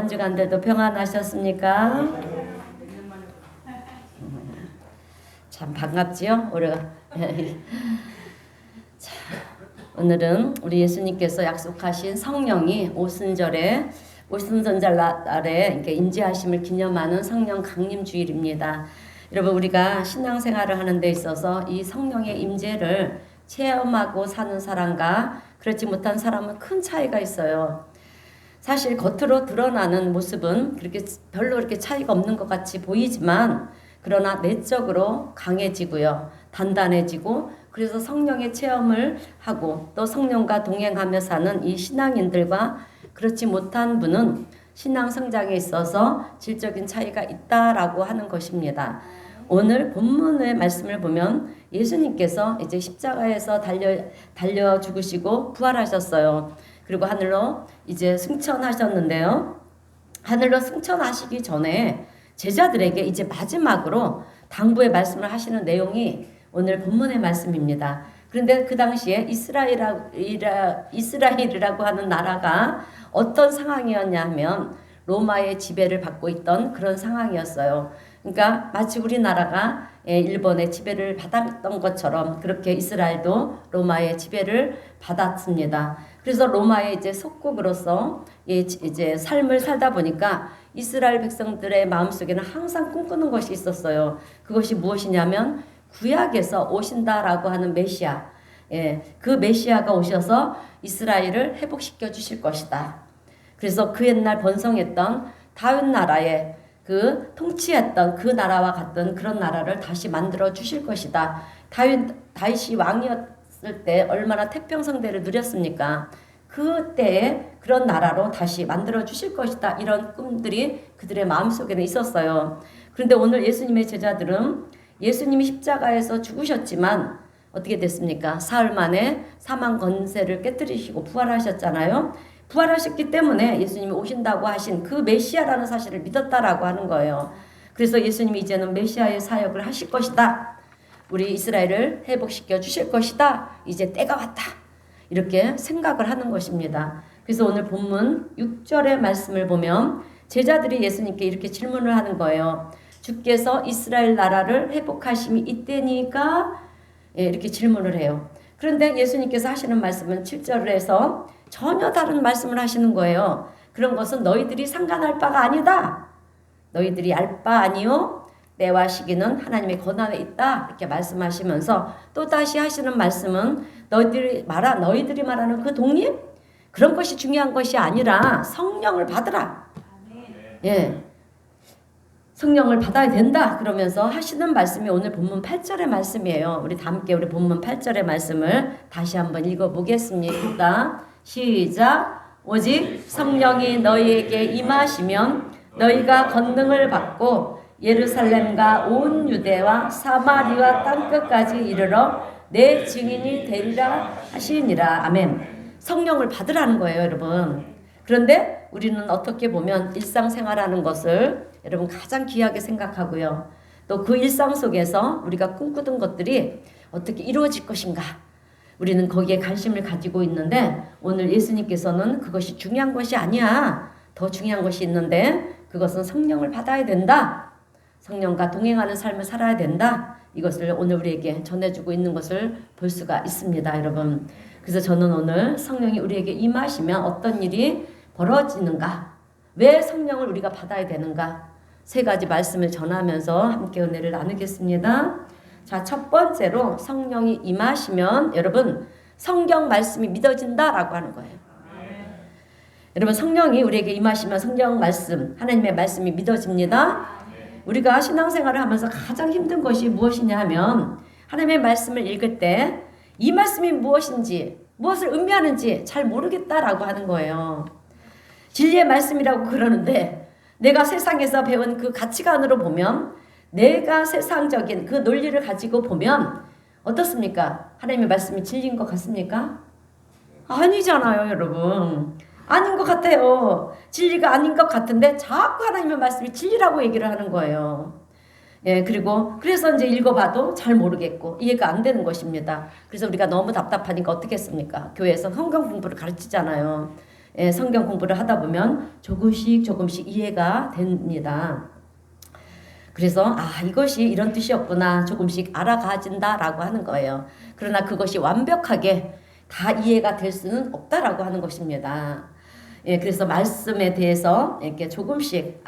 한 주간들도 평안하셨습니까? 참 반갑지요? 우리가 자, 오늘은 우리 예수님께서 약속하신 성령이 오순절에 오순절 날에 이렇게 임재하심을 기념하는 성령 강림 주일입니다. 여러분, 우리가 신앙생활을 하는 데 있어서 이 성령의 임재를 체험하고 사는 사람과 그렇지 못한 사람은 큰 차이가 있어요. 사실 겉으로 드러나는 모습은 그렇게 별로 그렇게 차이가 없는 것 같이 보이지만, 그러나 내적으로 강해지고요, 단단해지고, 그래서 성령의 체험을 하고 또 성령과 동행하며 사는 이 신앙인들과 그렇지 못한 분은 신앙 성장에 있어서 질적인 차이가 있다라고 하는 것입니다. 오늘 본문의 말씀을 보면 예수님께서 이제 십자가에서 달려 죽으시고 부활하셨어요. 그리고 하늘로 이제 승천하셨는데요. 하늘로 승천하시기 전에 제자들에게 이제 마지막으로 당부의 말씀을 하시는 내용이 오늘 본문의 말씀입니다. 그런데 그 당시에 이스라엘이라고 하는 나라가 어떤 상황이었냐 하면 로마의 지배를 받고 있던 그런 상황이었어요. 그러니까 마치 우리나라가 일본의 지배를 받았던 것처럼 그렇게 이스라엘도 로마의 지배를 받았습니다. 그래서 로마의 이제 속국으로서 이제 삶을 살다 보니까 이스라엘 백성들의 마음속에는 항상 꿈꾸는 것이 있었어요. 그것이 무엇이냐면 구약에서 오신다라고 하는 메시아, 그 메시아가 오셔서 이스라엘을 회복시켜 주실 것이다. 그래서 그 옛날 번성했던 다윗 나라의 그 통치했던 그 나라와 같은 그런 나라를 다시 만들어 주실 것이다. 다윗이 왕이었을 때 얼마나 태평성대를 누렸습니까? 그때의 그런 나라로 다시 만들어 주실 것이다. 이런 꿈들이 그들의 마음속에는 있었어요. 그런데 오늘 예수님의 제자들은 예수님이 십자가에서 죽으셨지만 어떻게 됐습니까? 사흘 만에 사망 권세를 깨뜨리시고 부활하셨잖아요. 부활하셨기 때문에 예수님이 오신다고 하신 그 메시아라는 사실을 믿었다라고 하는 거예요. 그래서 예수님이 이제는 메시아의 사역을 하실 것이다. 우리 이스라엘을 회복시켜 주실 것이다. 이제 때가 왔다. 이렇게 생각을 하는 것입니다. 그래서 오늘 본문 6절의 말씀을 보면 제자들이 예수님께 이렇게 질문을 하는 거예요. 주께서 이스라엘 나라를 회복하심이 이때니까, 이렇게 질문을 해요. 그런데 예수님께서 하시는 말씀은 7절에서 전혀 다른 말씀을 하시는 거예요. 그런 것은 너희들이 상관할 바가 아니다. 너희들이 알 바 아니요. 때와 시기는 하나님의 권한에 있다. 이렇게 말씀하시면서 또 다시 하시는 말씀은 너희들이 말하는 그 독립? 그런 것이 중요한 것이 아니라 성령을 받으라. 성령을 받아야 된다. 그러면서 하시는 말씀이 오늘 본문 8절의 말씀이에요. 우리 다 함께 우리 본문 8절의 말씀을 다시 한번 읽어보겠습니다. 시작. 오직 성령이 너희에게 임하시면 너희가 권능을 받고 예루살렘과 온 유대와 사마리아 땅끝까지 이르러 내 증인이 되리라 하시니라. 아멘. 성령을 받으라는 거예요, 여러분. 그런데 우리는 어떻게 보면 일상생활하는 것을 여러분 가장 귀하게 생각하고요. 또 그 일상 속에서 우리가 꿈꾸던 것들이 어떻게 이루어질 것인가. 우리는 거기에 관심을 가지고 있는데 오늘 예수님께서는 그것이 중요한 것이 아니야. 더 중요한 것이 있는데 그것은 성령을 받아야 된다. 성령과 동행하는 삶을 살아야 된다. 이것을 오늘 우리에게 전해주고 있는 것을 볼 수가 있습니다, 여러분. 그래서 저는 오늘 성령이 우리에게 임하시면 어떤 일이 벌어지는가? 왜 성령을 우리가 받아야 되는가? 세 가지 말씀을 전하면서 함께 은혜를 나누겠습니다. 자, 첫 번째로 성령이 임하시면 여러분 성경 말씀이 믿어진다라고 하는 거예요. 여러분, 성령이 우리에게 임하시면 성경 말씀, 하나님의 말씀이 믿어집니다. 우리가 신앙생활을 하면서 가장 힘든 것이 무엇이냐 하면 하나님의 말씀을 읽을 때 이 말씀이 무엇인지, 무엇을 의미하는지 잘 모르겠다라고 하는 거예요. 진리의 말씀이라고 그러는데 내가 세상에서 배운 그 가치관으로 보면, 내가 세상적인 그 논리를 가지고 보면 어떻습니까? 하나님의 말씀이 진리인 것 같습니까? 아니잖아요, 여러분. 아닌 것 같아요. 진리가 아닌 것 같은데 자꾸 하나님의 말씀이 진리라고 얘기를 하는 거예요. 그래서 이제 읽어봐도 잘 모르겠고 이해가 안 되는 것입니다. 그래서 우리가 너무 답답하니까 어떻게 했습니까? 교회에서 성경 공부를 가르치잖아요. 성경 공부를 하다 보면 조금씩 이해가 됩니다. 그래서 이것이 이런 뜻이었구나 조금씩 알아가진다라고 하는 거예요. 그러나 그것이 완벽하게 다 이해가 될 수는 없다라고 하는 것입니다. 그래서 말씀에 대해서 이렇게 조금씩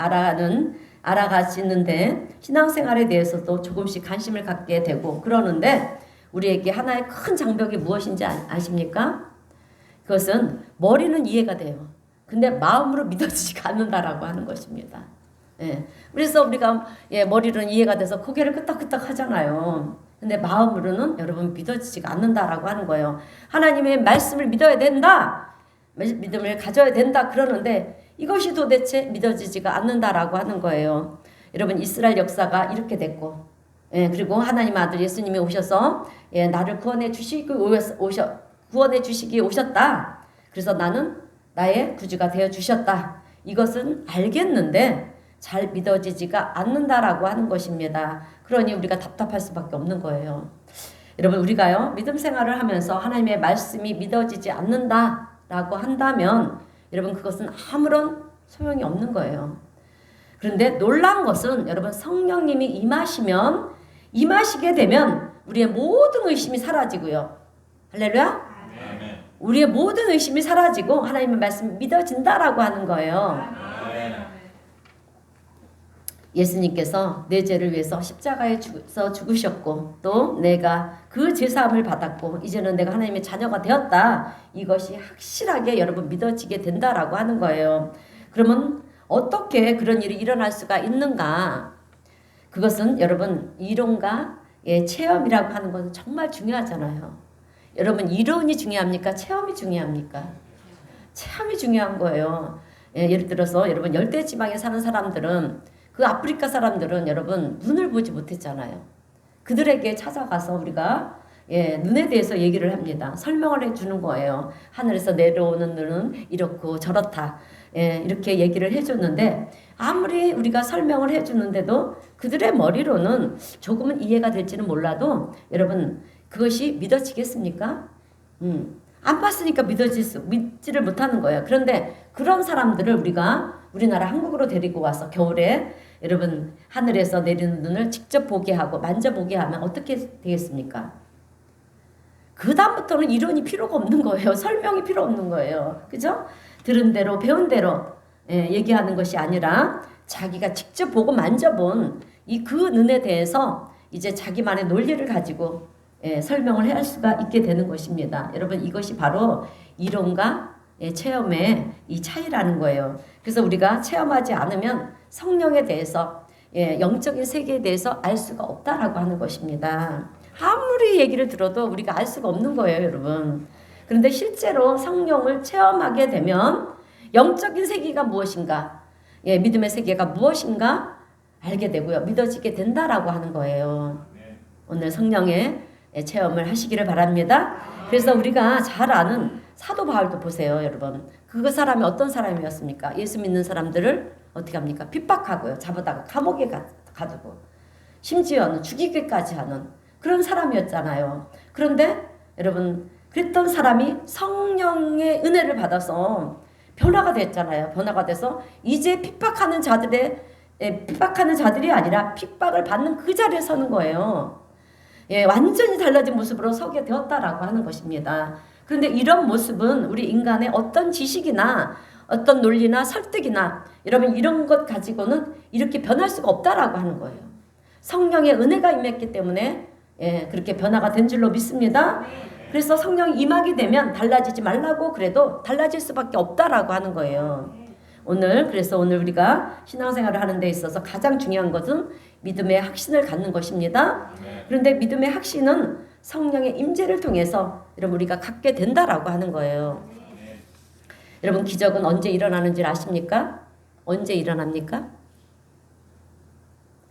알아가시는데 신앙생활에 대해서도 조금씩 관심을 갖게 되고 그러는데 우리에게 하나의 큰 장벽이 무엇인지 아십니까? 그것은 머리는 이해가 돼요. 근데 마음으로 믿어지지가 않는다라고 하는 것입니다. 그래서 우리가 머리로는 이해가 돼서 고개를 끄덕끄덕 하잖아요. 근데 마음으로는 여러분 믿어지지가 않는다라고 하는 거예요. 하나님의 말씀을 믿어야 된다. 믿음을 가져야 된다 그러는데 이것이 도대체 믿어지지가 않는다라고 하는 거예요. 여러분 이스라엘 역사가 이렇게 됐고 그리고 하나님 아들 예수님이 오셔서 나를 구원해 주시기 오셨다. 그래서 나는 나의 구주가 되어 주셨다. 이것은 알겠는데 잘 믿어지지가 않는다라고 하는 것입니다. 그러니 우리가 답답할 수밖에 없는 거예요. 여러분 우리가요 믿음 생활을 하면서 하나님의 말씀이 믿어지지 않는다라고 한다면 여러분 그것은 아무런 소용이 없는 거예요. 그런데 놀라운 것은 여러분 성령님이 임하시게 되면 우리의 모든 의심이 사라지고요. 할렐루야? 우리의 모든 의심이 사라지고 하나님의 말씀이 믿어진다라고 하는 거예요. 예수님께서 내 죄를 위해서 십자가에서 죽으셨고 또 내가 그 제사함을 받았고 이제는 내가 하나님의 자녀가 되었다. 이것이 확실하게 여러분 믿어지게 된다라고 하는 거예요. 그러면 어떻게 그런 일이 일어날 수가 있는가? 그것은 여러분 이론과 체험이라고 하는 것은 정말 중요하잖아요. 여러분 이론이 중요합니까? 체험이 중요합니까? 체험이 중요한 거예요. 예를 들어서 여러분 열대지방에 사는 사람들은 그 아프리카 사람들은 여러분 눈을 보지 못했잖아요. 그들에게 찾아가서 우리가 눈에 대해서 얘기를 합니다. 설명을 해주는 거예요. 하늘에서 내려오는 눈은 이렇고 저렇다. 이렇게 얘기를 해줬는데 아무리 우리가 설명을 해주는데도 그들의 머리로는 조금은 이해가 될지는 몰라도 여러분 그것이 믿어지겠습니까? 안 봤으니까 믿지를 못하는 거예요. 그런데 그런 사람들을 우리가 우리나라 한국으로 데리고 와서 겨울에 여러분 하늘에서 내리는 눈을 직접 보게 하고 만져보게 하면 어떻게 되겠습니까? 그 다음부터는 이론이 필요가 없는 거예요. 설명이 필요 없는 거예요. 그죠? 들은 대로 배운 대로 얘기하는 것이 아니라 자기가 직접 보고 만져본 그 눈에 대해서 이제 자기만의 논리를 가지고 설명을 할 수가 있게 되는 것입니다. 여러분 이것이 바로 이론과 체험의 이 차이라는 거예요. 그래서 우리가 체험하지 않으면 성령에 대해서 영적인 세계에 대해서 알 수가 없다라고 하는 것입니다. 아무리 얘기를 들어도 우리가 알 수가 없는 거예요, 여러분. 그런데 실제로 성령을 체험하게 되면 영적인 세계가 무엇인가, 믿음의 세계가 무엇인가 알게 되고요. 믿어지게 된다라고 하는 거예요. 오늘 성령의 체험을 하시기를 바랍니다. 그래서 우리가 잘 아는 사도 바울도 보세요, 여러분. 그 사람이 어떤 사람이었습니까? 예수 믿는 사람들을 어떻게 합니까? 핍박하고요. 잡아다가 감옥에 가두고 심지어는 죽이기까지 하는 그런 사람이었잖아요. 그런데 여러분 그랬던 사람이 성령의 은혜를 받아서 변화가 됐잖아요. 변화가 돼서 이제 핍박하는 자들이 아니라 핍박을 받는 그 자리에 서는 거예요. 완전히 달라진 모습으로 서게 되었다라고 하는 것입니다. 그런데 이런 모습은 우리 인간의 어떤 지식이나 어떤 논리나 설득이나 여러분 이런 것 가지고는 이렇게 변할 수가 없다라고 하는 거예요. 성령의 은혜가 임했기 때문에 그렇게 변화가 된 줄로 믿습니다. 그래서 성령이 임하게 되면 달라지지 말라고 그래도 달라질 수밖에 없다라고 하는 거예요. 그래서 오늘 우리가 신앙생활을 하는 데 있어서 가장 중요한 것은 믿음의 확신을 갖는 것입니다. 그런데 믿음의 확신은 성령의 임재를 통해서 여러분 우리가 갖게 된다라고 하는 거예요. 여러분 기적은 언제 일어나는지 아십니까? 언제 일어납니까?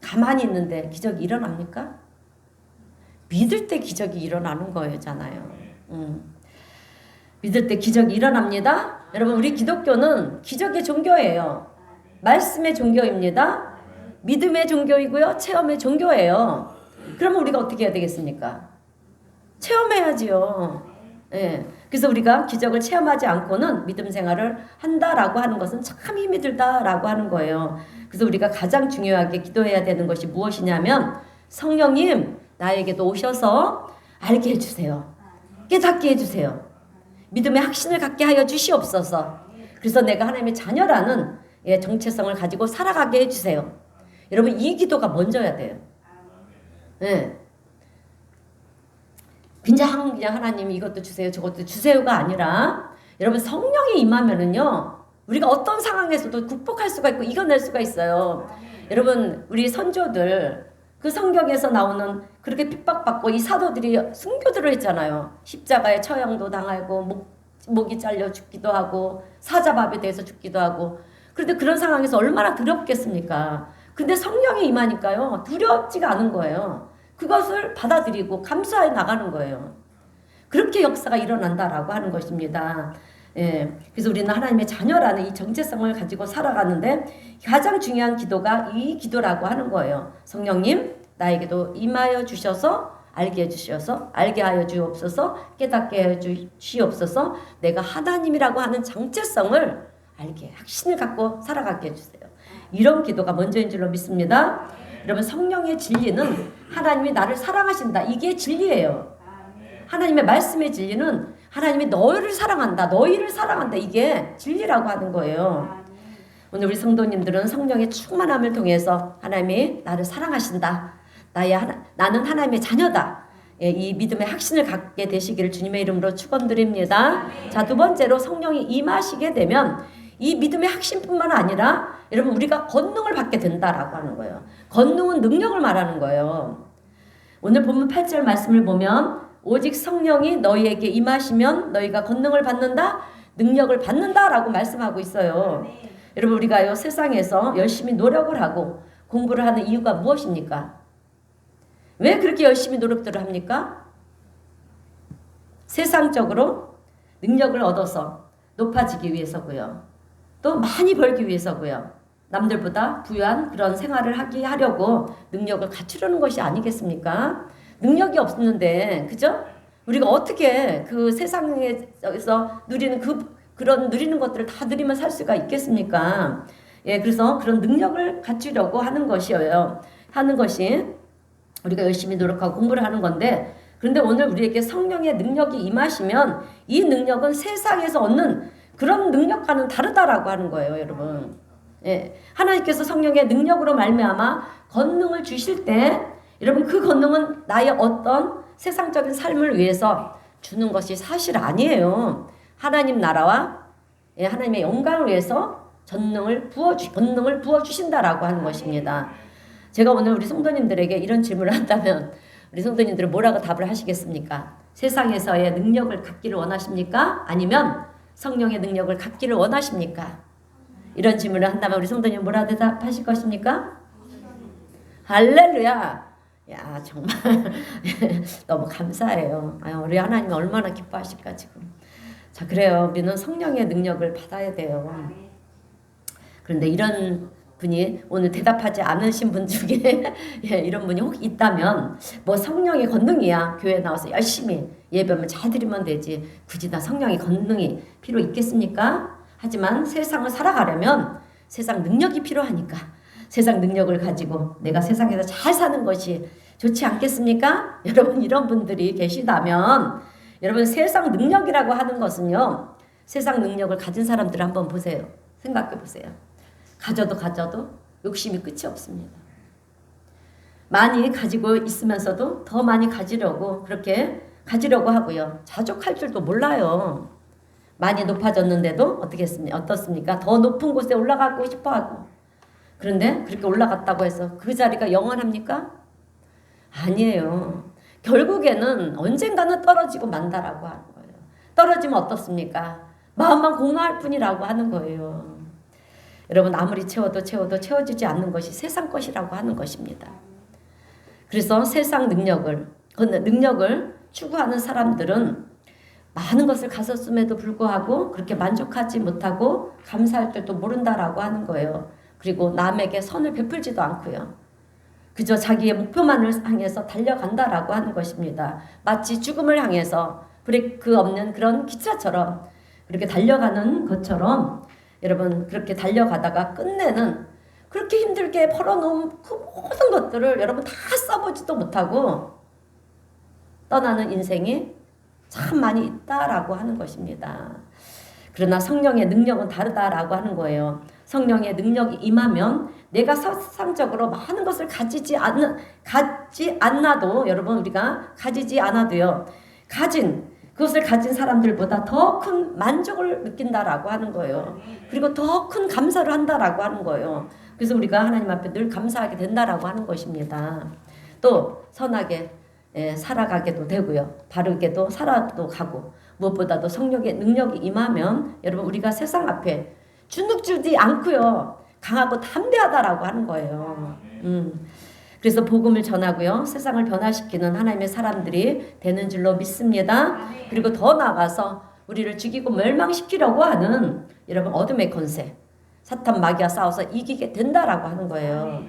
가만히 있는데 기적이 일어납니까? 믿을 때 기적이 일어나는 거잖아요. 믿을 때 기적이 일어납니다. 여러분 우리 기독교는 기적의 종교예요. 말씀의 종교입니다. 믿음의 종교이고요. 체험의 종교예요. 그러면 우리가 어떻게 해야 되겠습니까? 체험해야지요. 그래서 우리가 기적을 체험하지 않고는 믿음 생활을 한다라고 하는 것은 참 힘이 들다라고 하는 거예요. 그래서 우리가 가장 중요하게 기도해야 되는 것이 무엇이냐면 성령님 나에게도 오셔서 알게 해주세요. 깨닫게 해주세요. 믿음의 확신을 갖게 하여 주시옵소서. 그래서 내가 하나님의 자녀라는 정체성을 가지고 살아가게 해주세요. 여러분 이 기도가 먼저야 돼요. 네. 그냥 하나님 이것도 주세요 저것도 주세요가 아니라 여러분 성령이 임하면은요 우리가 어떤 상황에서도 극복할 수가 있고 이겨낼 수가 있어요. 여러분 우리 선조들 그 성경에서 나오는 그렇게 핍박받고 이 사도들이 순교들을 했잖아요. 십자가에 처형도 당하고 목이 잘려 죽기도 하고 사자밥에 대해서 죽기도 하고. 그런데 그런 상황에서 얼마나 두렵겠습니까? 근데 성령이 임하니까요 두렵지가 않은 거예요. 그것을 받아들이고 감수해 나가는 거예요. 그렇게 역사가 일어난다라고 하는 것입니다. 예, 그래서 우리는 하나님의 자녀라는 이 정체성을 가지고 살아가는데 가장 중요한 기도가 이 기도라고 하는 거예요. 성령님 나에게도 임하여 주셔서 알게 해주셔서 알게 하여 주옵소서 깨닫게 하여 주시옵소서 내가 하나님이라고 하는 정체성을 알게 확신을 갖고 살아가게 해주세요. 이런 기도가 먼저인 줄로 믿습니다. 여러분 성령의 진리는 하나님이 나를 사랑하신다. 이게 진리예요. 하나님의 말씀의 진리는 하나님이 너희를 사랑한다. 너희를 사랑한다. 이게 진리라고 하는 거예요. 오늘 우리 성도님들은 성령의 충만함을 통해서 하나님이 나를 사랑하신다. 나는 하나님의 자녀다. 이 믿음의 확신을 갖게 되시기를 주님의 이름으로 축원드립니다. 자, 두 번째로 성령이 임하시게 되면 이 믿음의 확신뿐만 아니라 여러분 우리가 권능을 받게 된다라고 하는 거예요. 권능은 능력을 말하는 거예요. 오늘 본문 8절 말씀을 보면 오직 성령이 너희에게 임하시면 너희가 권능을 받는다, 능력을 받는다라고 말씀하고 있어요. 여러분 우리가요 세상에서 열심히 노력을 하고 공부를 하는 이유가 무엇입니까? 왜 그렇게 열심히 노력들을 합니까? 세상적으로 능력을 얻어서 높아지기 위해서고요. 또 많이 벌기 위해서고요. 남들보다 부유한 그런 생활을 하려고 능력을 갖추려는 것이 아니겠습니까? 능력이 없는데 그죠? 우리가 어떻게 그 세상에서 누리는 그런 누리는 것들을 다 누리면 살 수가 있겠습니까? 예, 그래서 그런 능력을 갖추려고 하는 것이에요. 하는 것이 우리가 열심히 노력하고 공부를 하는 건데 그런데 오늘 우리에게 성령의 능력이 임하시면 이 능력은 세상에서 얻는 그런 능력과는 다르다라고 하는 거예요, 여러분. 예, 하나님께서 성령의 능력으로 말미암아 권능을 주실 때 여러분 그 권능은 나의 어떤 세상적인 삶을 위해서 주는 것이 사실 아니에요. 하나님 나라와 하나님의 영광을 위해서 권능을 부어주신다라고 하는 것입니다. 제가 오늘 우리 성도님들에게 이런 질문을 한다면 우리 성도님들은 뭐라고 답을 하시겠습니까? 세상에서의 능력을 갖기를 원하십니까? 아니면 성령의 능력을 갖기를 원하십니까? 이런 질문을 한다면 우리 성도님 뭐라 대답하실 것입니까? 할렐루야! 야 정말 너무 감사해요. 우리 하나님 얼마나 기뻐하실까 지금. 자 그래요. 우리는 성령의 능력을 받아야 돼요. 그런데 이런 분이 오늘 대답하지 않으신 분 중에 이런 분이 혹 있다면 뭐 성령의 권능이야. 교회에 나와서 열심히 예배만 잘 드리면 되지. 굳이 다 성령의 권능이 필요 있겠습니까? 하지만 세상을 살아가려면 세상 능력이 필요하니까 세상 능력을 가지고 내가 세상에서 잘 사는 것이 좋지 않겠습니까? 여러분 이런 분들이 계시다면 여러분 세상 능력이라고 하는 것은요. 세상 능력을 가진 사람들을 한번 보세요. 생각해 보세요. 가져도 욕심이 끝이 없습니다. 많이 가지고 있으면서도 더 많이 그렇게 가지려고 하고요. 자족할 줄도 몰라요. 많이 높아졌는데도 어떻습니까? 더 높은 곳에 올라가고 싶어 하고. 그런데 그렇게 올라갔다고 해서 그 자리가 영원합니까? 아니에요. 결국에는 언젠가는 떨어지고 만다라고 하는 거예요. 떨어지면 어떻습니까? 마음만 공허할 뿐이라고 하는 거예요. 여러분 아무리 채워도 채워지지 않는 것이 세상 것이라고 하는 것입니다. 그래서 세상 능력을 추구하는 사람들은 많은 것을 가졌음에도 불구하고 그렇게 만족하지 못하고 감사할 줄도 모른다라고 하는 거예요. 그리고 남에게 선을 베풀지도 않고요. 그저 자기의 목표만을 향해서 달려간다라고 하는 것입니다. 마치 죽음을 향해서 브레이크 없는 그런 기차처럼 그렇게 달려가는 것처럼 여러분 그렇게 달려가다가 끝내는 그렇게 힘들게 벌어놓은 그 모든 것들을 여러분 다 써보지도 못하고 떠나는 인생이 참 많이 있다라고 하는 것입니다. 그러나 성령의 능력은 다르다라고 하는 거예요. 성령의 능력이 임하면 내가 세상적으로 많은 것을 가지지 않아도 여러분 우리가 가지지 않아도요. 그것을 가진 사람들보다 더 큰 만족을 느낀다라고 하는 거예요. 그리고 더 큰 감사를 한다라고 하는 거예요. 그래서 우리가 하나님 앞에 늘 감사하게 된다라고 하는 것입니다. 또 선하게 살아가게도 되고요. 바르게도 살아도 가고 무엇보다도 성령의 능력이 임하면 여러분 우리가 세상 앞에 주눅들지 않고요. 강하고 담대하다라고 하는 거예요. 그래서 복음을 전하고요. 세상을 변화시키는 하나님의 사람들이 되는 줄로 믿습니다. 그리고 더 나아가서 우리를 죽이고 멸망시키려고 하는 여러분 어둠의 권세, 사탄 마귀와 싸워서 이기게 된다라고 하는 거예요.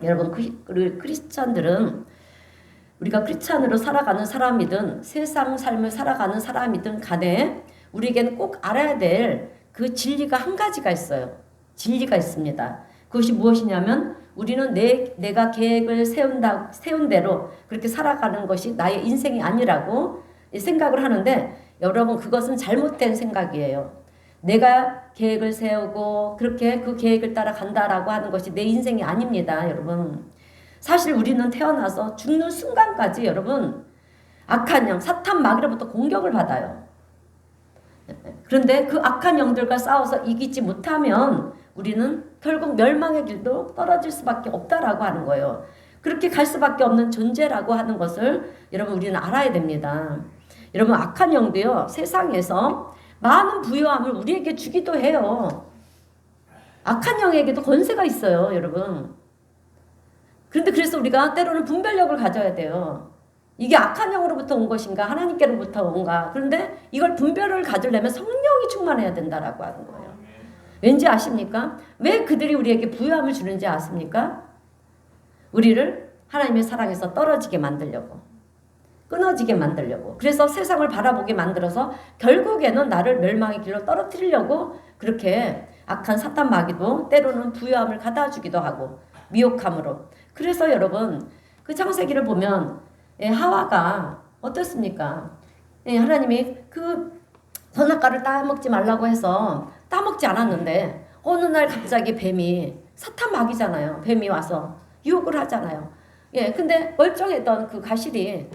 여러분 크리스찬들은 우리가 크리스찬으로 살아가는 사람이든 세상 삶을 살아가는 사람이든 간에 우리에게는 꼭 알아야 될 그 진리가 한 가지가 있어요. 진리가 있습니다. 그것이 무엇이냐면 우리는 내가 계획을 세운 대로 그렇게 살아가는 것이 나의 인생이 아니라고 생각을 하는데 여러분 그것은 잘못된 생각이에요. 내가 계획을 세우고 그렇게 그 계획을 따라 간다라고 하는 것이 내 인생이 아닙니다. 여러분 사실 우리는 태어나서 죽는 순간까지 여러분 악한 영, 사탄 마귀로부터 공격을 받아요. 그런데 그 악한 영들과 싸워서 이기지 못하면 우리는 결국 멸망의 길도 떨어질 수밖에 없다라고 하는 거예요. 그렇게 갈 수밖에 없는 존재라고 하는 것을 여러분 우리는 알아야 됩니다. 여러분 악한 영도요 세상에서 많은 부요함을 우리에게 주기도 해요. 악한 영에게도 권세가 있어요, 여러분. 그런데 그래서 우리가 때로는 분별력을 가져야 돼요. 이게 악한 영으로부터 온 것인가 하나님께로부터 온가. 그런데 이걸 분별을 가지려면 성령이 충만해야 된다라고 하는 거예요. 왠지 아십니까? 왜 그들이 우리에게 부요함을 주는지 아십니까? 우리를 하나님의 사랑에서 떨어지게 만들려고, 끊어지게 만들려고, 그래서 세상을 바라보게 만들어서 결국에는 나를 멸망의 길로 떨어뜨리려고 그렇게 악한 사탄 마귀도 때로는 부요함을 가다 주기도 하고 미혹함으로. 그래서 여러분 그 창세기를 보면 하와가 어떻습니까? 하나님이 그 선악과를 따먹지 말라고 해서 따먹지 않았는데 어느 날 갑자기 뱀이, 사탄 마귀잖아요. 뱀이 와서 유혹을 하잖아요. 근데 멀쩡했던 그 가실이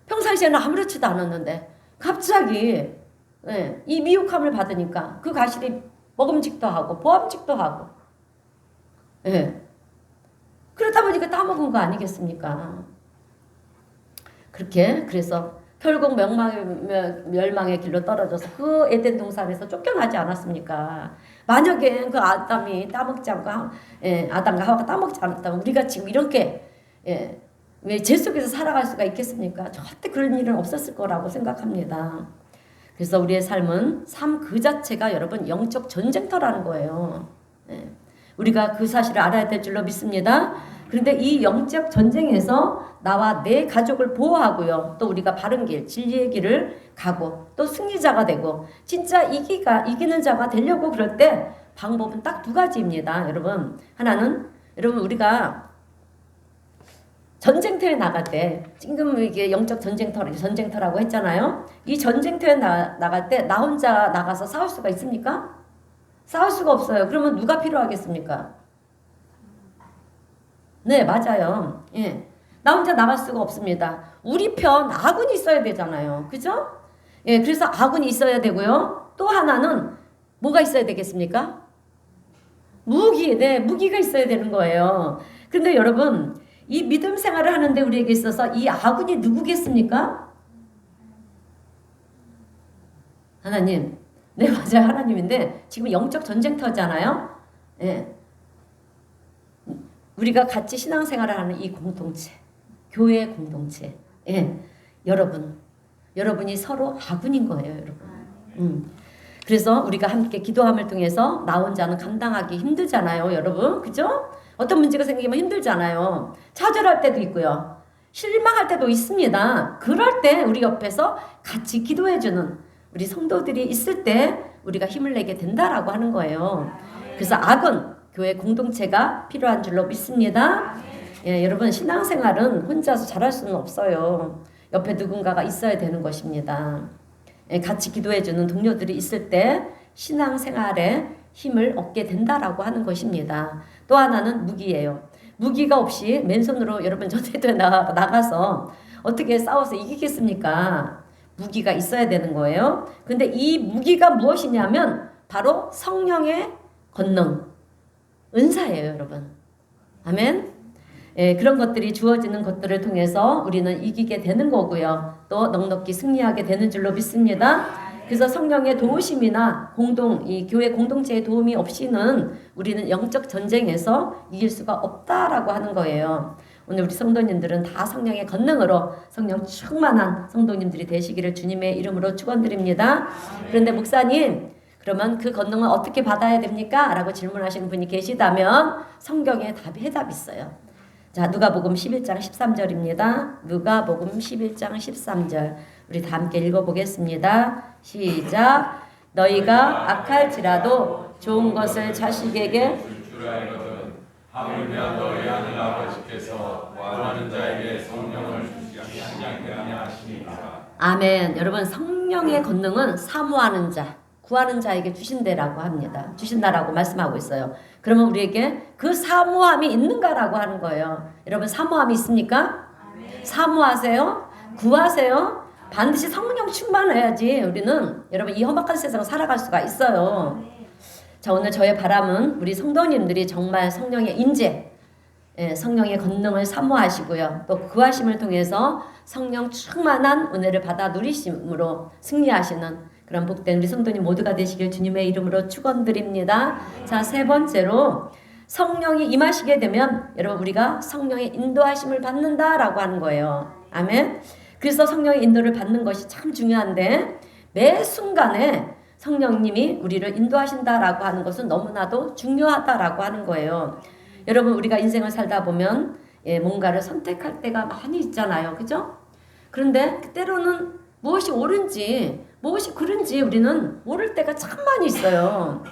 평상시에는 아무렇지도 않았는데 갑자기 이 미혹함을 받으니까 그 가실이 먹음직도 하고 보암직도 하고 그러다 보니까 따먹은 거 아니겠습니까? 그렇게 그래서 결국 멸망의 길로 떨어져서 그 에덴 동산에서 쫓겨나지 않았습니까? 만약에 그 아담이 따먹지 않고 아담과 하와가 따먹지 않았다면 우리가 지금 이렇게 왜 죄 속에서 살아갈 수가 있겠습니까? 절대 그런 일은 없었을 거라고 생각합니다. 그래서 우리의 삶은 삶 그 자체가 여러분 영적 전쟁터라는 거예요. 우리가 그 사실을 알아야 될 줄로 믿습니다. 그런데 이 영적 전쟁에서 나와 내 가족을 보호하고요. 또 우리가 바른 길, 진리의 길을 가고 또 승리자가 되고 진짜 이기는 자가 되려고 그럴 때 방법은 딱 두 가지입니다. 여러분 하나는 여러분 우리가 전쟁터에 나갈 때 지금 이게 영적 전쟁터라고 했잖아요. 이 전쟁터에 나갈 때 나 혼자 나가서 싸울 수가 있습니까? 싸울 수가 없어요. 그러면 누가 필요하겠습니까? 네, 맞아요. 나 혼자 나갈 수가 없습니다. 우리 편 아군이 있어야 되잖아요. 그죠? 그래서 아군이 있어야 되고요. 또 하나는 뭐가 있어야 되겠습니까? 무기가 있어야 되는 거예요. 근데 여러분, 이 믿음 생활을 하는데 우리에게 있어서 이 아군이 누구겠습니까? 하나님. 네, 맞아요. 하나님인데 지금 영적 전쟁터잖아요. 우리가 같이 신앙생활을 하는 이 공동체, 교회 공동체, 여러분이 서로 아군인 거예요, 여러분. 그래서 우리가 함께 기도함을 통해서 나 혼자는 감당하기 힘들잖아요, 여러분, 그죠? 어떤 문제가 생기면 힘들잖아요. 좌절할 때도 있고요. 실망할 때도 있습니다. 그럴 때 우리 옆에서 같이 기도해주는 우리 성도들이 있을 때 우리가 힘을 내게 된다라고 하는 거예요. 그래서 악은 교회 공동체가 필요한 줄로 믿습니다. 예, 여러분 신앙생활은 혼자서 잘할 수는 없어요. 옆에 누군가가 있어야 되는 것입니다. 예, 같이 기도해주는 동료들이 있을 때 신앙생활에 힘을 얻게 된다라고 하는 것입니다. 또 하나는 무기예요. 무기가 없이 맨손으로 여러분 전쟁터에 나가서 어떻게 싸워서 이기겠습니까? 무기가 있어야 되는 거예요. 근데 이 무기가 무엇이냐면 바로 성령의 권능, 은사예요, 여러분. 아멘. 예, 그런 것들이 주어지는 것들을 통해서 우리는 이기게 되는 거고요. 또 넉넉히 승리하게 되는 줄로 믿습니다. 그래서 성령의 도우심이나 이 교회 공동체의 도움이 없이는 우리는 영적 전쟁에서 이길 수가 없다라고 하는 거예요. 오늘 우리 성도님들은 다 성령의 권능으로 성령 충만한 성도님들이 되시기를 주님의 이름으로 축원드립니다. 그런데 목사님, 그러면 그 권능은 어떻게 받아야 됩니까? 라고 질문하시는 분이 계시다면 성경에 해답이 있어요. 자, 누가복음 11장 13절입니다. 누가복음 11장 13절. 우리 다 함께 읽어보겠습니다. 시작. 너희가 악할지라도 좋은 것을 자식에게 줄 알거든 하물며 너희 하늘 아버지께서 원하는 자에게 성령을 주시지 않게 하시니까. 아멘. 여러분 성령의 권능은 사모하는 자, 구하는 자에게 주신다라고 합니다. 주신다라고 말씀하고 있어요. 그러면 우리에게 그 사모함이 있는가라고 하는 거예요. 여러분 사모함이 있습니까? 사모하세요? 구하세요? 반드시 성령 충만해야지 우리는 여러분 이 험악한 세상을 살아갈 수가 있어요. 자, 오늘 저의 바람은 우리 성도님들이 정말 성령의 인재, 성령의 권능을 사모하시고요. 또 구하심을 통해서 성령 충만한 은혜를 받아 누리심으로 승리하시는 그런 복된 우리 성도님 모두가 되시길 주님의 이름으로 축원드립니다. 자, 세 번째로 성령이 임하시게 되면 여러분 우리가 성령의 인도하심을 받는다라고 하는 거예요. 아멘. 그래서 성령의 인도를 받는 것이 참 중요한데 매 순간에 성령님이 우리를 인도하신다라고 하는 것은 너무나도 중요하다라고 하는 거예요. 여러분 우리가 인생을 살다 보면 뭔가를 선택할 때가 많이 있잖아요. 그죠? 그런데 때로는 무엇이 옳은지 무엇이 그른지 우리는 모를 때가 참 많이 있어요.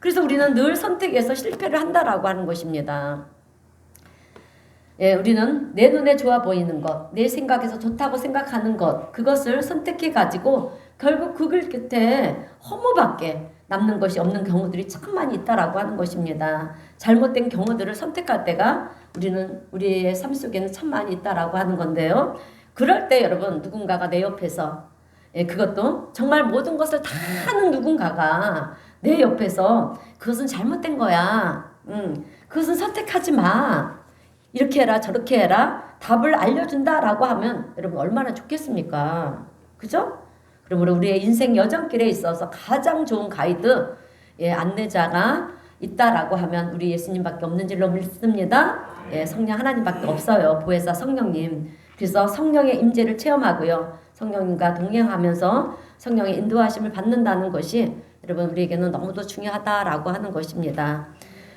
그래서 우리는 늘 선택에서 실패를 한다라고 하는 것입니다. 예, 우리는 내 눈에 좋아 보이는 것, 내 생각에서 좋다고 생각하는 것, 그것을 선택해 가지고 결국 그 길 끝에 허무밖에 남는 것이 없는 경우들이 참 많이 있다라고 하는 것입니다. 잘못된 경우들을 선택할 때가 우리의 삶 속에는 참 많이 있다라고 하는 건데요. 그럴 때 여러분 누군가가 내 옆에서 그것도 정말 모든 것을 다 하는 누군가가 내 옆에서 그것은 잘못된 거야. 그것은 선택하지 마. 이렇게 해라 저렇게 해라 답을 알려준다라고 하면 여러분 얼마나 좋겠습니까? 그죠? 그러므로 우리의 인생 여정길에 있어서 가장 좋은 가이드 안내자가 있다라고 하면 우리 예수님밖에 없는 줄로 믿습니다. 성령 하나님밖에 없어요. 보혜사 성령님. 그래서 성령의 임재를 체험하고요. 성령님과 동행하면서 성령의 인도하심을 받는다는 것이 여러분 우리에게는 너무도 중요하다라고 하는 것입니다.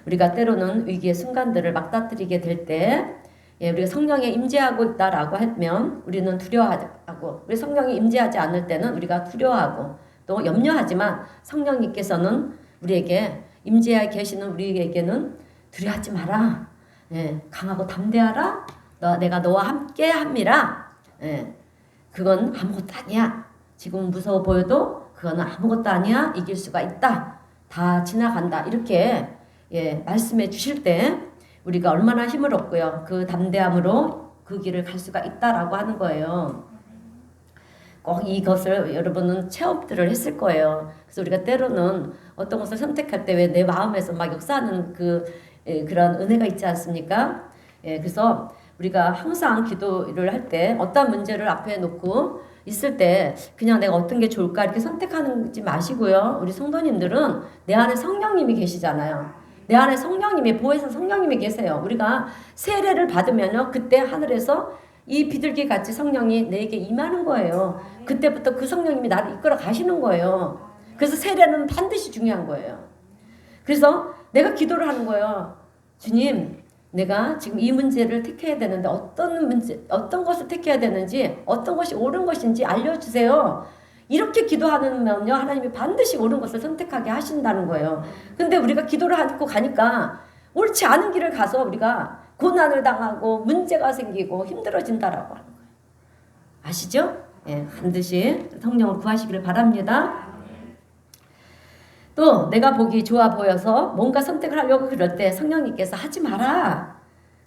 우리가 때로는 위기의 순간들을 맞닥뜨리게 될 때 우리가 성령에 임재하고 있다라고 하면 우리는 두려워하고 우리 성령이 임재하지 않을 때는 우리가 두려워하고 또 염려하지만 성령님께서는 우리에게 임재하여 계시는 우리에게는 두려워하지 마라. 강하고 담대하라. 내가 너와 함께 함이라. 그건 아무것도 아니야. 지금 무서워 보여도 그거는 아무것도 아니야. 이길 수가 있다. 다 지나간다. 이렇게 말씀해 주실 때 우리가 얼마나 힘을 얻고요. 그 담대함으로 그 길을 갈 수가 있다라고 하는 거예요. 꼭 이것을 여러분은 체험들을 했을 거예요. 그래서 우리가 때로는 어떤 것을 선택할 때 왜 내 마음에서 막 역사하는 그런 은혜가 있지 않습니까? 그래서 우리가 항상 기도를 할 때 어떤 문제를 앞에 놓고 있을 때 그냥 내가 어떤 게 좋을까 이렇게 선택하지 마시고요. 우리 성도님들은 내 안에 성령님이 계시잖아요. 내 안에 성령님이 보혜사 성령님이 계세요. 우리가 세례를 받으면요. 그때 하늘에서 이 비둘기 같이 성령이 내게 임하는 거예요. 그때부터 그 성령님이 나를 이끌어 가시는 거예요. 그래서 세례는 반드시 중요한 거예요. 그래서 내가 기도를 하는 거예요. 주님, 내가 지금 이 문제를 택해야 되는데 어떤 것을 택해야 되는지, 어떤 것이 옳은 것인지 알려주세요. 이렇게 기도하면요, 하나님이 반드시 옳은 것을 선택하게 하신다는 거예요. 근데 우리가 기도를 하고 가니까 옳지 않은 길을 가서 우리가 고난을 당하고 문제가 생기고 힘들어진다라고 하는 거예요. 아시죠? 예, 반드시 성령을 구하시기를 바랍니다. 또 내가 보기 좋아 보여서 뭔가 선택을 하려고 그럴 때 성령님께서 하지 마라.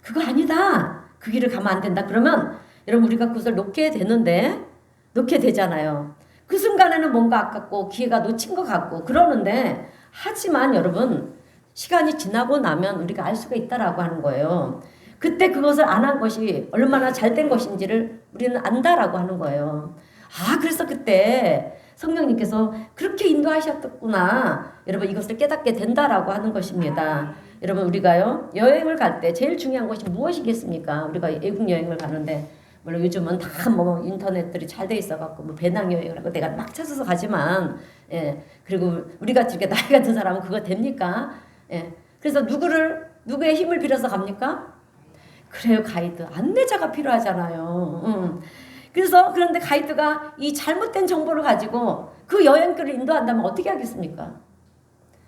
그거 아니다. 그 길을 가면 안 된다. 그러면 여러분 우리가 그것을 놓게 되잖아요. 그 순간에는 뭔가 아깝고 기회가 놓친 것 같고 그러는데, 하지만 여러분 시간이 지나고 나면 우리가 알 수가 있다라고 하는 거예요. 그때 그것을 안 한 것이 얼마나 잘된 것인지를 우리는 안다라고 하는 거예요. 아, 그래서 그때 성령님께서 그렇게 인도하셨구나. 여러분 이것을 깨닫게 된다라고 하는 것입니다. 여러분 우리가요, 여행을 갈 때 제일 중요한 것이 무엇이겠습니까? 우리가 외국 여행을 가는데, 물론 요즘은 다 뭐 인터넷들이 잘 돼 있어갖고 뭐 배낭 여행을 하고 내가 막 찾아서 가지만, 예, 그리고 우리같이 이렇게 나이가 든 사람은 그거 됩니까? 예, 그래서 누구의 힘을 빌어서 갑니까? 그래요, 가이드, 안내자가 필요하잖아요. 그런데 가이드가 이 잘못된 정보를 가지고 그 여행길을 인도한다면 어떻게 하겠습니까?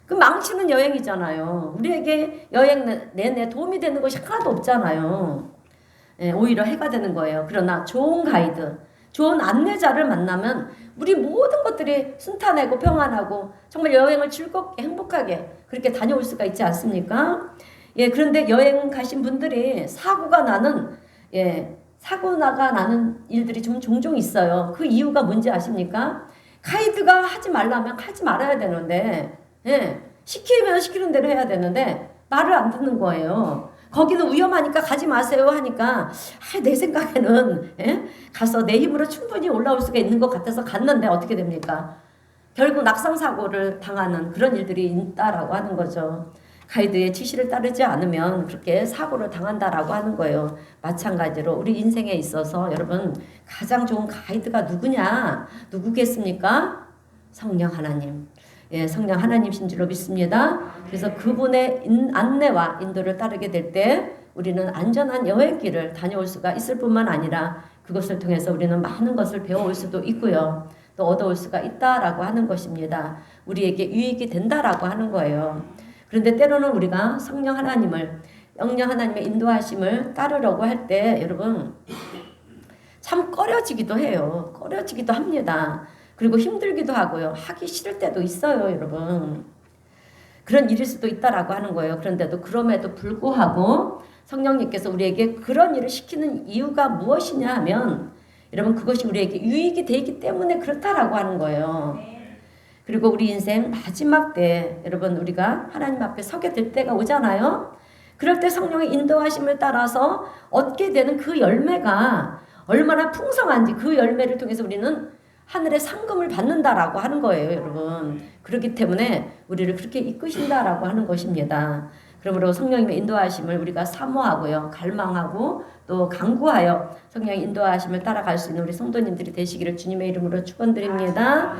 그 망치는 여행이잖아요. 우리에게 여행 내내 도움이 되는 것이 하나도 없잖아요. 예, 오히려 해가 되는 거예요. 그러나 좋은 가이드, 좋은 안내자를 만나면 우리 모든 것들이 순탄하고 평안하고 정말 여행을 즐겁게 행복하게 그렇게 다녀올 수가 있지 않습니까? 예, 그런데 여행 가신 분들이 사고가 나는 일들이 좀 종종 있어요. 그 이유가 뭔지 아십니까? 가이드가 하지 말라면 하지 말아야 되는데, 예, 시키면 시키는 대로 해야 되는데 말을 안 듣는 거예요. 거기는 위험하니까 가지 마세요 하니까, 내 생각에는, 예? 가서 내 힘으로 충분히 올라올 수가 있는 것 같아서 갔는데 어떻게 됩니까? 결국 낙상사고를 당하는 그런 일들이 있다라고 하는 거죠. 가이드의 지시를 따르지 않으면 그렇게 사고를 당한다라고 하는 거예요. 마찬가지로 우리 인생에 있어서 여러분 가장 좋은 가이드가 누구겠습니까? 성령 하나님. 예, 성령 하나님이신 줄로 믿습니다. 그래서 그분의 안내와 인도를 따르게 될 때 우리는 안전한 여행길을 다녀올 수가 있을 뿐만 아니라 그것을 통해서 우리는 많은 것을 배워올 수도 있고요. 또 얻어올 수가 있다라고 하는 것입니다. 우리에게 유익이 된다라고 하는 거예요. 그런데 때로는 우리가 성령 하나님의 인도하심을 따르려고 할 때 여러분 참 꺼려지기도 해요. 꺼려지기도 합니다. 그리고 힘들기도 하고요. 하기 싫을 때도 있어요, 여러분. 그런 일일 수도 있다라고 하는 거예요. 그런데도 그럼에도 불구하고 성령님께서 우리에게 그런 일을 시키는 이유가 무엇이냐 하면 여러분 그것이 우리에게 유익이 되기 때문에 그렇다라고 하는 거예요. 그리고 우리 인생 마지막 때 여러분 우리가 하나님 앞에 서게 될 때가 오잖아요. 그럴 때 성령의 인도하심을 따라서 얻게 되는 그 열매가 얼마나 풍성한지 그 열매를 통해서 우리는 하늘의 상금을 받는다라고 하는 거예요, 여러분. 그렇기 때문에 우리를 그렇게 이끄신다라고 하는 것입니다. 그러므로 성령님의 인도하심을 우리가 사모하고요, 갈망하고 또 간구하여 성령의 인도하심을 따라갈 수 있는 우리 성도님들이 되시기를 주님의 이름으로 축원드립니다.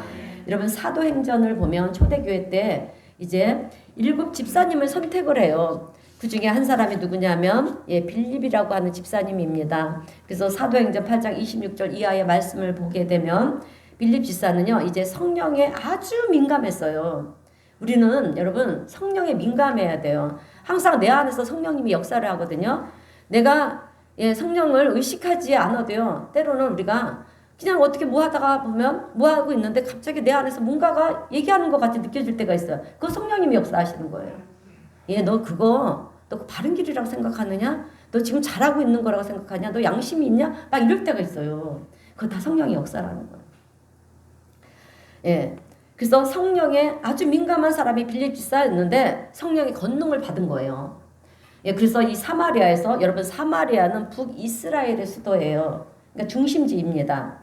여러분 사도행전을 보면 초대교회 때 이제 7 집사님을 선택을 해요. 그 중에 한 사람이 누구냐면 빌립이라고 하는 집사님입니다. 그래서 사도행전 8장 26절 이하의 말씀을 보게 되면 빌립 집사는요 이제 성령에 아주 민감했어요. 우리는 여러분 성령에 민감해야 돼요. 항상 내 안에서 성령님이 역사를 하거든요. 내가 성령을 의식하지 않아도요 때로는 우리가 그냥 어떻게 뭐 하다가 보면 뭐 하고 있는데 갑자기 내 안에서 뭔가가 얘기하는 것 같이 느껴질 때가 있어요. 그거 성령님이 역사하시는 거예요. 너 바른 길이라고 생각하느냐? 너 지금 잘하고 있는 거라고 생각하냐? 너 양심이 있냐? 막 이럴 때가 있어요. 그거 다 성령의 역사라는 거예요. 예. 그래서 성령에 아주 민감한 사람이 빌립 집사였는데 성령의 권능을 받은 거예요. 예. 그래서 이 사마리아에서 여러분 사마리아는 북이스라엘의 수도예요. 그러니까 중심지입니다.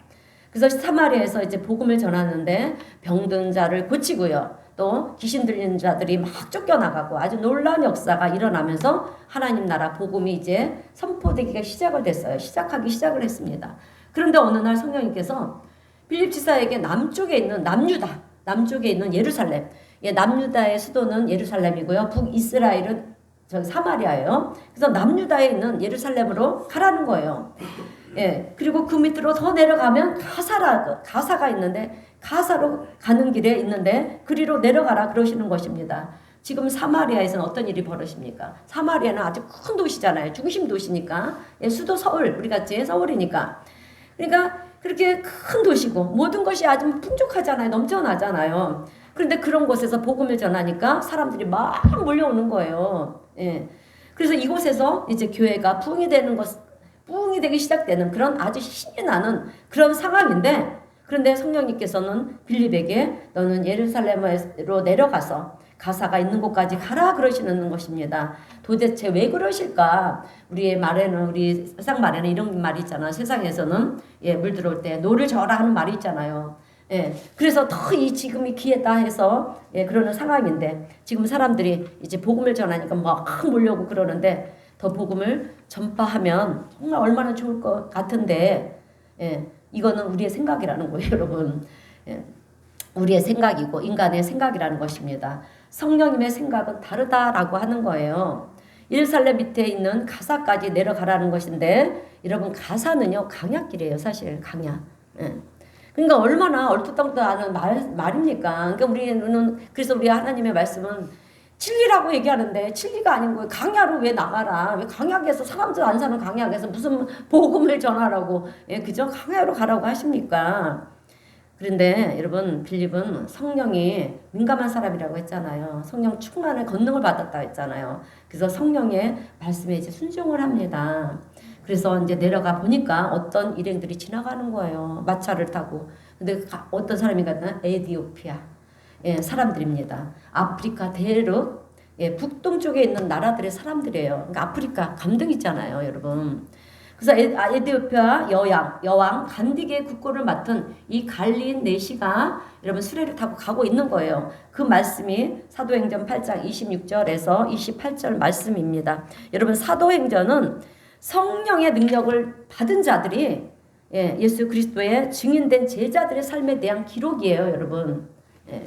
그래서 사마리아에서 이제 복음을 전하는데 병든 자를 고치고요. 또 귀신 들리는 자들이 막 쫓겨나가고 아주 놀라운 역사가 일어나면서 하나님 나라 복음이 이제 선포되기가 시작하기 시작을 했습니다. 그런데 어느 날 성령님께서 빌립 지사에게 남쪽에 있는 예루살렘, 남유다의 수도는 예루살렘이고요. 북이스라엘은 저기 사마리아예요. 그래서 남유다에 있는 예루살렘으로 가라는 거예요. 예. 그리고 그 밑으로 더 내려가면 가사가 있는데 가사로 가는 길에 있는데 그리로 내려가라 그러시는 것입니다. 지금 사마리아에서는 어떤 일이 벌어집니까? 사마리아는 아주 큰 도시잖아요. 중심 도시니까. 예, 수도 서울, 우리 같이 서울이니까. 그러니까 그렇게 큰 도시고 모든 것이 아주 풍족하잖아요. 넘쳐나잖아요. 그런데 그런 곳에서 복음을 전하니까 사람들이 막 몰려오는 거예요. 예. 그래서 이곳에서 이제 교회가 부흥이 되기 시작되는 그런 아주 신이 나는 그런 상황인데, 그런데 성령님께서는 빌립에게 너는 예루살렘으로 내려가서 가사가 있는 곳까지 가라 그러시는 것입니다. 도대체 왜 그러실까? 우리 세상 말에는 이런 말이 있잖아. 세상에서는 물 들어올 때 노를 저어라 하는 말이 있잖아요. 그래서 더 지금이 기회다 해서 그러는 상황인데, 지금 사람들이 이제 복음을 전하니까 막 몰려오고 그러는데, 더 복음을 전파하면 정말 얼마나 좋을 것 같은데, 이거는 우리의 생각이라는 거예요, 여러분. 우리의 생각이고 인간의 생각이라는 것입니다. 성령님의 생각은 다르다라고 하는 거예요. 예루살렘 밑에 있는 가사까지 내려가라는 것인데, 여러분 가사는요 강약길이에요. 사실 강약. 그러니까 얼마나 얼토당토하는 말입니까? 그러니까 그래서 우리 하나님의 말씀은 진리라고 얘기하는데 진리가 아닌 거예요. 강야로 왜 나가라? 왜 강약에서 사람들 안 사는 강약에서 무슨 복음을 전하라고 그저 강야로 가라고 하십니까? 그런데 여러분 빌립은 성령이 민감한 사람이라고 했잖아요. 성령 충만의 권능을 받았다 했잖아요. 그래서 성령의 말씀에 이제 순종을 합니다. 그래서 이제 내려가 보니까 어떤 일행들이 지나가는 거예요. 마차를 타고. 근데 어떤 사람인가? 에디오피아 사람들입니다. 아프리카 대륙 북동쪽에 있는 나라들의 사람들이에요. 그러니까 아프리카 감동 있잖아요, 여러분. 그래서 에디오피아 여왕 간디게의 국고를 맡은 이 갈리인 네시가 여러분 수레를 타고 가고 있는 거예요. 그 말씀이 사도행전 8장 26절에서 28절 말씀입니다. 여러분 사도행전은 성령의 능력을 받은 자들이 예수 그리스도의 증인된 제자들의 삶에 대한 기록이에요, 여러분.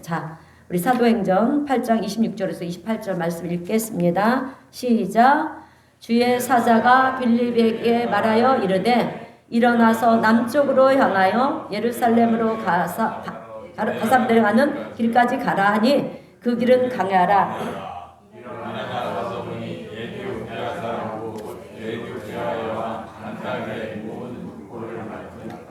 자, 우리 사도행전 8장 26절에서 28절 말씀 읽겠습니다. 시작. 주의 사자가 빌립에게 말하여 이르되 일어나서 남쪽으로 향하여 예루살렘으로 가사 내려가는 길까지 가라 하니 그 길은 강야라.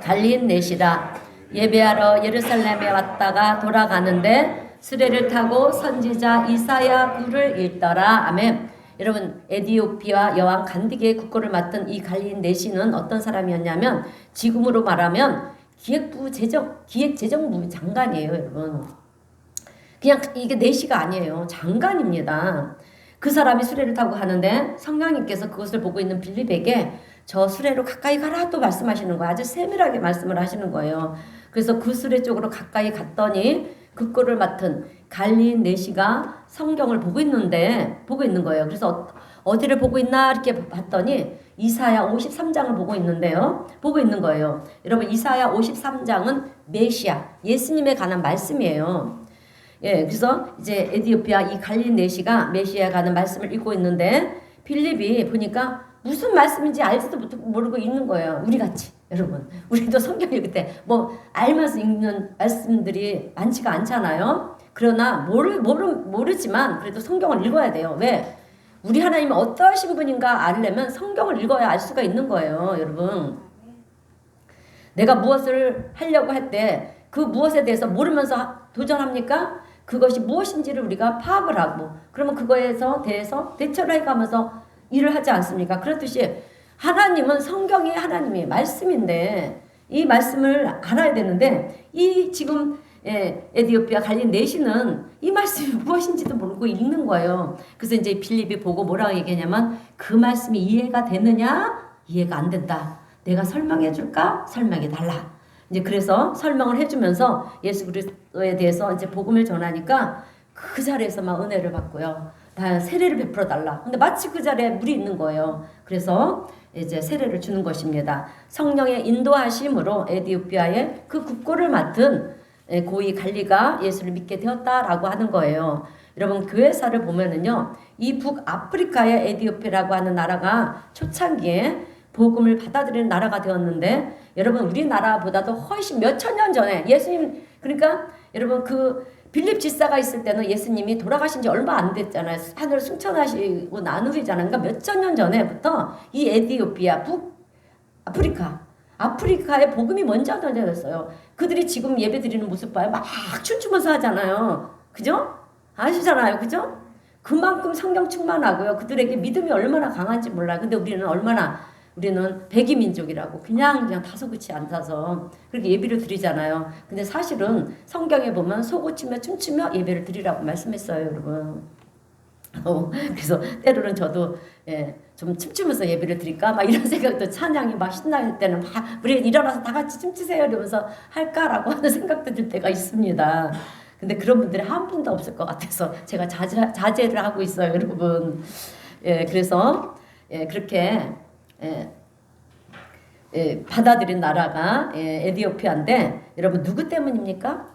갈린 넷이라. 예배하러 예루살렘에 왔다가 돌아가는데 수레를 타고 선지자 이사야 글을 읽더라. 아멘. 여러분 에디오피아 여왕 간디게의 국고를 맡은 이 갈린 네시는 어떤 사람이었냐면 지금으로 말하면 기획재정부 장관이에요, 여러분. 그냥 이게 네시가 아니에요. 장관입니다. 그 사람이 수레를 타고 가는데 성령님께서 그것을 보고 있는 빌립에게 저 수레로 가까이 가라 또 말씀하시는 거예요. 아주 세밀하게 말씀을 하시는 거예요. 그래서 그 수레 쪽으로 가까이 갔더니 그 꼴을 맡은 갈린 네시가 성경을 보고 있는 거예요. 그래서 어디를 보고 있나 이렇게 봤더니 이사야 53장을 보고 있는 거예요. 여러분 이사야 53장은 메시아, 예수님에 관한 말씀이에요. 그래서 이제 에디오피아 이 갈린 네시가 메시아에 관한 말씀을 읽고 있는데 빌립이 보니까 무슨 말씀인지 알지도 모르고 읽는 거예요. 우리 같이. 여러분, 우리도 성경 읽을 때 알면서 읽는 말씀들이 많지가 않잖아요. 그러나 모르지만 그래도 성경을 읽어야 돼요. 왜? 우리 하나님이 어떠신 분인가 알려면 성경을 읽어야 알 수가 있는 거예요, 여러분. 내가 무엇을 하려고 할 때 그 무엇에 대해서 모르면서 도전합니까? 그것이 무엇인지를 우리가 파악을 하고 그러면 그거에 대해서 대처를 해가면서 일을 하지 않습니까? 그렇듯이 하나님은 성경이 하나님의 말씀인데 이 말씀을 알아야 되는데 이 지금 에디오피아 갈린 네시는 이 말씀이 무엇인지도 모르고 읽는 거예요. 그래서 이제 빌립이 보고 뭐라고 얘기하냐면 그 말씀이 이해가 되느냐? 이해가 안 된다. 내가 설명해 줄까? 설명해 달라. 이제 그래서 설명을 해주면서 예수 그리스도에 대해서 이제 복음을 전하니까 그 자리에서 막 은혜를 받고요. 다 세례를 베풀어 달라. 근데 마치 그 자리에 물이 있는 거예요. 그래서 이제 세례를 주는 것입니다. 성령의 인도하심으로 에디오피아의 그 국고를 맡은 고이 갈리가 예수를 믿게 되었다라고 하는 거예요. 여러분 교회사를 보면은요, 이 북아프리카의 에디오피아라고 하는 나라가 초창기에 복음을 받아들이는 나라가 되었는데, 여러분 우리나라보다도 훨씬 몇천 년 전에 예수님, 그러니까 여러분 그 빌립 지사가 있을 때는 예수님이 돌아가신 지 얼마 안 됐잖아요. 하늘을 승천하시고 난 후이잖아요. 그러니까 몇천 년 전에부터 이 에디오피아, 아프리카의 복음이 먼저 던져졌어요. 그들이 지금 예배 드리는 모습 봐요. 막 춤추면서 하잖아요. 그죠? 아시잖아요. 그죠? 그만큼 성령 충만하고요. 그들에게 믿음이 얼마나 강한지 몰라요. 근데 우리는 백이민족이라고 그냥 다소곳이 앉아서 그렇게 예배를 드리잖아요. 근데 사실은 성경에 보면 소고치며 춤추며 예배를 드리라고 말씀했어요, 여러분. 그래서 때로는 저도 좀 춤추면서 예배를 드릴까 막 이런 생각도, 찬양이 막 신날 때는 막 우리 일어나서 다 같이 춤추세요 이러면서 할까라고 하는 생각도 들 때가 있습니다. 근데 그런 분들이 한 분도 없을 것 같아서 제가 자제를 하고 있어요, 여러분. 그래서 그렇게 받아들인 나라가 에디오피아인데, 여러분 누구 때문입니까?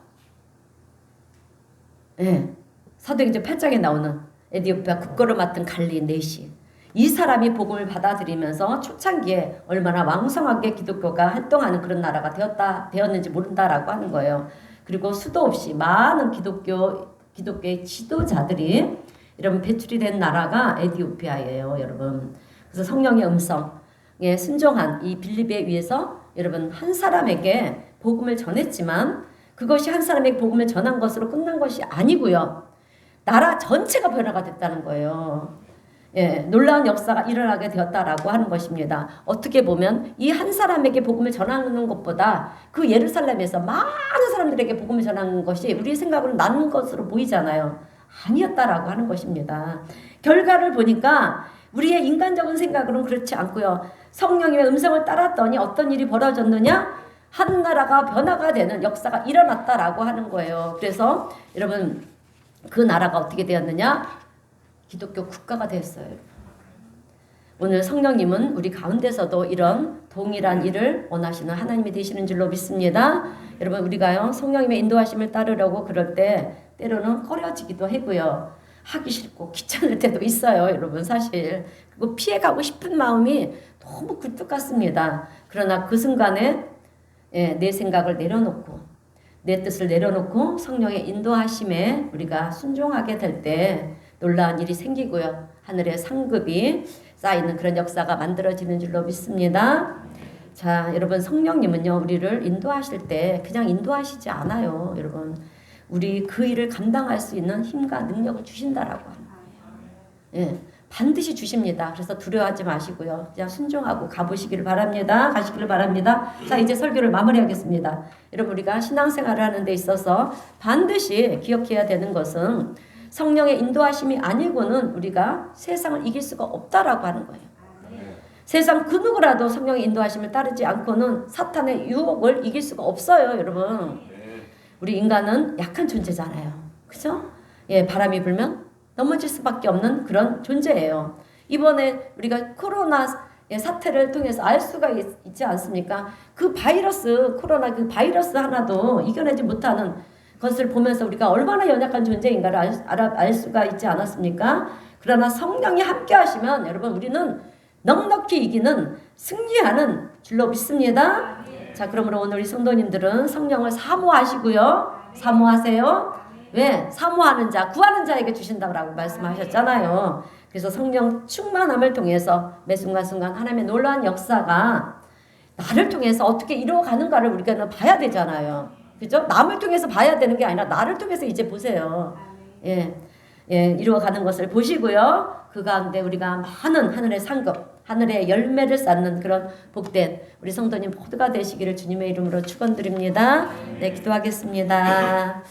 사도행전 8장에 나오는 에디오피아 국거를 맡은 갈리 네시, 이 사람이 복음을 받아들이면서 초창기에 얼마나 왕성하게 기독교가 활동하는 그런 나라가 되었는지 모른다라고 하는 거예요. 그리고 수도 없이 많은 기독교의 지도자들이 여러분 배출이 된 나라가 에디오피아예요, 여러분. 그래서 성령의 음성에 순종한 이 빌립에 의해서 여러분 한 사람에게 복음을 전했지만, 그것이 한 사람에게 복음을 전한 것으로 끝난 것이 아니고요, 나라 전체가 변화가 됐다는 거예요. 놀라운 역사가 일어나게 되었다라고 하는 것입니다. 어떻게 보면 이 한 사람에게 복음을 전하는 것보다 그 예루살렘에서 많은 사람들에게 복음을 전하는 것이 우리 생각으로 나는 것으로 보이잖아요. 아니었다라고 하는 것입니다. 결과를 보니까 우리의 인간적인 생각으로는 그렇지 않고요, 성령님의 음성을 따랐더니 어떤 일이 벌어졌느냐? 한 나라가 변화가 되는 역사가 일어났다라고 하는 거예요. 그래서 여러분 그 나라가 어떻게 되었느냐? 기독교 국가가 되었어요. 오늘 성령님은 우리 가운데서도 이런 동일한 일을 원하시는 하나님이 되시는 줄로 믿습니다. 여러분 우리가요 성령님의 인도하심을 따르려고 그럴 때 때로는 꺼려지기도 하고요, 하기 싫고 귀찮을 때도 있어요, 여러분. 사실 그리고 피해가고 싶은 마음이 너무 굴뚝 같습니다. 그러나 그 순간에 내 생각을 내려놓고 내 뜻을 내려놓고 성령의 인도하심에 우리가 순종하게 될 때 놀라운 일이 생기고요, 하늘의 상급이 쌓이는 그런 역사가 만들어지는 줄로 믿습니다. 자, 여러분 성령님은요 우리를 인도하실 때 그냥 인도하시지 않아요, 여러분. 우리 그 일을 감당할 수 있는 힘과 능력을 주신다라고 합니다. 반드시 주십니다. 그래서 두려워하지 마시고요, 그냥 순종하고 가보시기를 바랍니다. 가시기를 바랍니다. 자, 이제 설교를 마무리하겠습니다. 여러분 우리가 신앙생활을 하는 데 있어서 반드시 기억해야 되는 것은 성령의 인도하심이 아니고는 우리가 세상을 이길 수가 없다라고 하는 거예요. 세상 그 누구라도 성령의 인도하심을 따르지 않고는 사탄의 유혹을 이길 수가 없어요, 여러분. 우리 인간은 약한 존재잖아요, 그죠? 바람이 불면 넘어질 수밖에 없는 그런 존재예요. 이번에 우리가 코로나 사태를 통해서 알 수가 있지 않습니까? 그 코로나 그 바이러스 하나도 이겨내지 못하는 것을 보면서 우리가 얼마나 연약한 존재인가를 알 수가 있지 않았습니까? 그러나 성령이 함께 하시면 여러분 우리는 넉넉히 이기는, 승리하는 줄로 믿습니다. 자, 그러므로 오늘 우리 성도님들은 성령을 사모하시고요. 사모하세요. 왜? 사모하는 자, 구하는 자에게 주신다고 말씀하셨잖아요. 그래서 성령 충만함을 통해서 매 순간순간 하나님의 놀라운 역사가 나를 통해서 어떻게 이루어가는가를 우리가 봐야 되잖아요. 그죠? 남을 통해서 봐야 되는 게 아니라 나를 통해서 이제 보세요. 이루어가는 것을 보시고요. 그 가운데 우리가 많은 하늘의 상급, 하늘의 열매를 쌓는 그런 복된 우리 성도님 모두가 되시기를 주님의 이름으로 축원드립니다. 네, 기도하겠습니다.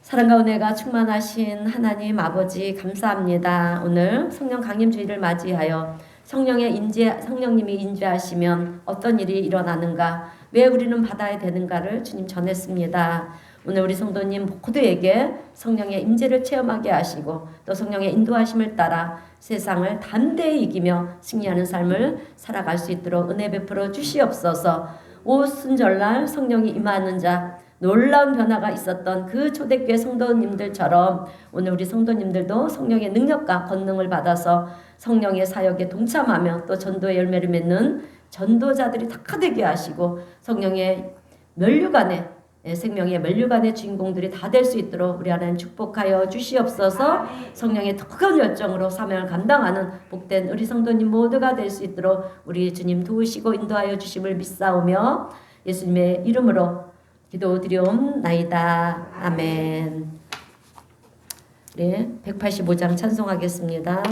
사랑과 은혜가 충만하신 하나님 아버지 감사합니다. 오늘 성령 강림주의를 맞이하여 성령님이 인재하시면 어떤 일이 일어나는가, 왜 우리는 받아야 되는가를 주님 전했습니다. 오늘 우리 성도님 모두에게 성령의 임재를 체험하게 하시고 또 성령의 인도하심을 따라 세상을 담대히 이기며 승리하는 삶을 살아갈 수 있도록 은혜 베풀어 주시옵소서. 오순절날 성령이 임하는 자 놀라운 변화가 있었던 그 초대교회 성도님들처럼 오늘 우리 성도님들도 성령의 능력과 권능을 받아서 성령의 사역에 동참하며 또 전도의 열매를 맺는 전도자들이 다 되게 하시고 성령의 면류관에 생명의 면류관의 주인공들이 다 될 수 있도록 우리 하나님 축복하여 주시옵소서. 성령의 뜨거운 열정으로 사명을 감당하는 복된 우리 성도님 모두가 될 수 있도록 우리 주님 도우시고 인도하여 주심을 믿사오며 예수님의 이름으로 기도드리옵나이다. 아멘. 네, 185장 찬송하겠습니다.